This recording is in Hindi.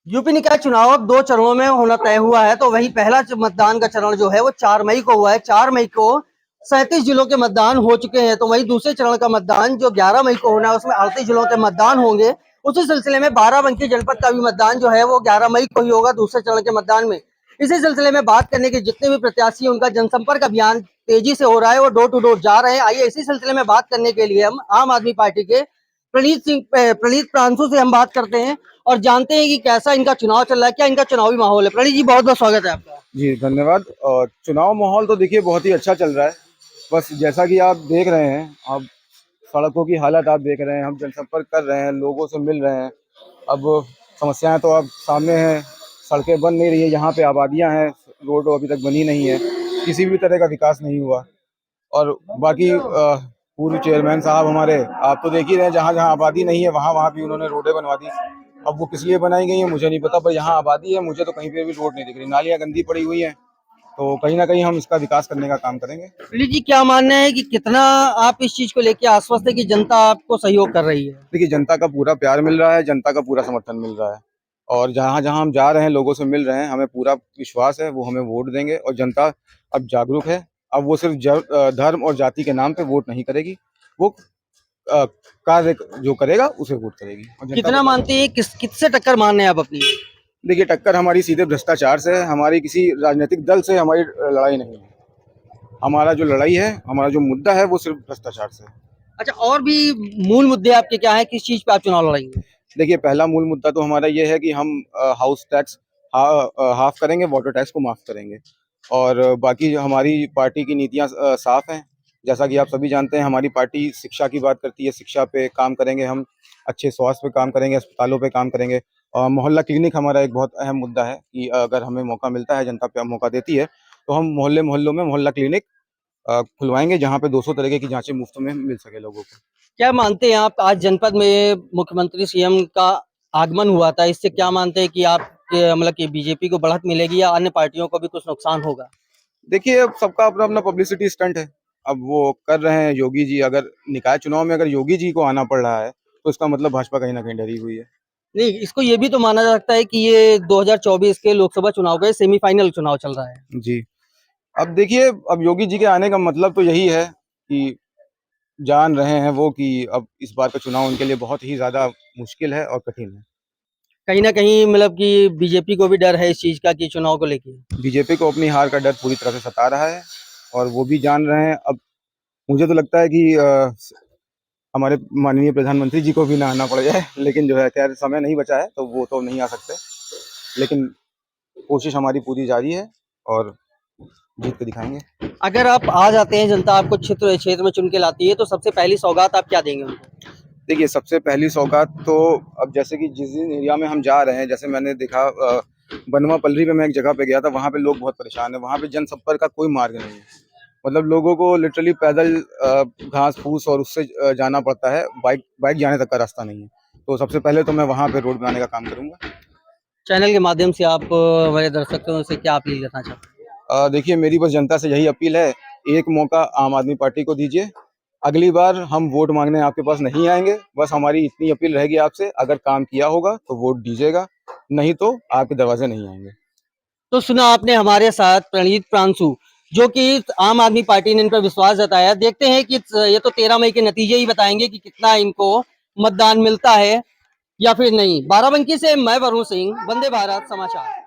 यूपी निकाय चुनाव अब 2 चरणों में होना तय हुआ है। तो वही पहला मतदान का चरण जो है वो 4 मई को हुआ है। 4 मई को 37 जिलों के मतदान हो चुके हैं। तो वही दूसरे चरण का मतदान जो 11 मई को होना है उसमें 38 जिलों के मतदान होंगे। उसी सिलसिले में बाराबंकी जनपद का भी मतदान जो है वो 11 मई को ही होगा दूसरे चरण के मतदान में। इसी सिलसिले में बात करने के जितने भी प्रत्याशी उनका जनसंपर्क अभियान तेजी से हो रहा है, वो डोर टू डोर जा रहे हैं। आइए इसी सिलसिले में बात करने के लिए हम आम आदमी पार्टी के प्रणीत प्रांशु से हम बात करते हैं और जानते हैं कि कैसा इनका चुनाव चल रहा है, क्या इनका चुनावी माहौल है। प्रणीत जी, बहुत बहुत स्वागत है आपका। जी धन्यवाद। और चुनाव माहौल तो देखिए बहुत ही अच्छा चल रहा है। बस जैसा कि आप देख रहे हैं, अब सड़कों की हालत आप देख रहे हैं, हम जनसंपर्क कर रहे हैं, लोगों से मिल रहे हैं। अब समस्याएं तो अब सामने हैं, सड़कें बन नहीं रही है, यहाँ पे आबादियाँ हैं, रोड अभी तक बनी नहीं है, किसी भी तरह का विकास नहीं हुआ। और बाकी पूर्व चेयरमैन साहब हमारे, आप तो देख ही रहे हैं, जहाँ जहाँ आबादी नहीं है वहाँ वहाँ भी उन्होंने रोडें बनवा दी। अब वो किस लिए बनाई गई है मुझे नहीं पता, पर यहाँ आबादी है, मुझे तो कहीं पे भी रोड नहीं दिख रही, नालियाँ गंदी पड़ी हुई हैं। तो कहीं ना कहीं हम इसका विकास करने का काम करेंगे। प्रणीत जी, क्या मानना है कि कितना आप इस चीज को लेकर आश्वस्त है कि जनता आपको सहयोग कर रही है? देखिए, जनता का पूरा प्यार मिल रहा है, जनता का पूरा समर्थन मिल रहा है, और जहाँ जहाँ हम जा रहे हैं, लोगों से मिल रहे हैं, हमें पूरा विश्वास है वो हमें वोट देंगे। और जनता अब जागरूक है, अब वो सिर्फ धर्म और जाति के नाम पे वोट नहीं करेगी, वो कार्य जो करेगा उसे वोट करेगी। और कितना मानते हैं, किससे टक्कर मारने हैं आप अपनी? देखिए, टक्कर हमारी सीधे भ्रष्टाचार से है, हमारी किसी राजनीतिक दल से हमारी लड़ाई नहीं है। हमारा जो लड़ाई है, हमारा जो मुद्दा है, वो सिर्फ भ्रष्टाचार से है। अच्छा, और भी मूल मुद्दे आपके क्या है, किस चीज पे आप चुनाव लड़ेंगे? देखिए, पहला मूल मुद्दा तो हमारा ये है कि हम हाउस टैक्स हाफ करेंगे, वाटर टैक्स को माफ करेंगे। और बाकी हमारी पार्टी की नीतियां साफ हैं। जैसा कि आप सभी जानते हैं, हमारी पार्टी शिक्षा की बात करती है, शिक्षा पे काम करेंगे हम, अच्छे स्वास्थ्य पे काम करेंगे, अस्पतालों पे काम करेंगे। मोहल्ला क्लिनिक हमारा एक बहुत अहम मुद्दा है कि अगर हमें मौका मिलता है, जनता पे मौका देती है, तो हम मोहल्लों में मोहल्ला क्लिनिक खुलवाएंगे, जहाँ पे 200 तरीके की जांचें मुफ्त में मिल सके लोगों को। क्या मानते हैं आप, आज जनपद में मुख्यमंत्री सीएम का आगमन हुआ था, इससे क्या मानते हैं कि आप मतलब कि बीजेपी को बढ़त मिलेगी या अन्य पार्टियों को भी कुछ नुकसान होगा? देखिए, अब सबका अपना अपना पब्लिसिटी स्टंट है। अब वो कर रहे हैं योगी जी, अगर निकाय चुनाव में अगर योगी जी को आना पड़ रहा है, तो इसका मतलब भाजपा कहीं ना कहीं डरी हुई है। नहीं, इसको ये भी तो माना जा सकता है कि ये 2024 के लोकसभा चुनाव का सेमीफाइनल चुनाव चल रहा है। जी, अब देखिए, अब योगी जी के आने का मतलब तो यही है कि जान रहे हैं वो कि अब इस बार का चुनाव उनके लिए बहुत ही ज्यादा मुश्किल है और कठिन है। कहीं ना कहीं मतलब कि बीजेपी को भी डर है इस चीज का कि चुनाव को लेके। बीजेपी को अपनी हार का डर पूरी तरह से सता रहा है, और वो भी जान रहे हैं। अब मुझे तो लगता है कि हमारे माननीय प्रधानमंत्री जी को भी ना आना पड़ जाए, लेकिन जो है, खैर समय नहीं बचा है तो वो तो नहीं आ सकते, लेकिन कोशिश हमारी पूरी जारी है और जीत के दिखाएंगे। अगर आप आ जाते हैं, जनता आपको क्षेत्र क्षेत्र में चुन के लाती है, तो सबसे पहली सौगात आप क्या देंगे उनको? देखिए, सबसे पहली सौगात तो, अब जैसे कि जिस एरिया में हम जा रहे हैं, जैसे मैंने देखा बनवा पल्ली पे मैं एक जगह पे गया था, वहाँ पे लोग बहुत परेशान है, वहाँ पे जनसंपर्क का कोई मार्ग नहीं है। मतलब लोगों को लिटरली पैदल घास फूस और उससे जाना पड़ता है, बाइक जाने तक का रास्ता नहीं है। तो सबसे पहले तो मैं वहाँ पे रोड बनाने का काम करूंगा। चैनल के माध्यम से आप हमारे दर्शकों से क्या अपील करना चाहते हैं? देखिए, मेरी बस जनता से यही अपील है, एक मौका आम आदमी पार्टी को दीजिए। अगली बार हम वोट मांगने आपके पास नहीं आएंगे, बस हमारी इतनी अपील रहेगी आपसे, अगर काम किया होगा तो वोट दीजिएगा, नहीं तो आपके दरवाजे नहीं आएंगे। तो सुना आपने हमारे साथ प्रणीत प्रांशु, जो कि आम आदमी पार्टी ने इन पर विश्वास जताया। देखते हैं कि ये तो 13 मई के नतीजे ही बताएंगे कि कितना इनको मतदान मिलता है या फिर नहीं। बाराबंकी से मैं वरुण सिंह, वंदे भारत समाचार।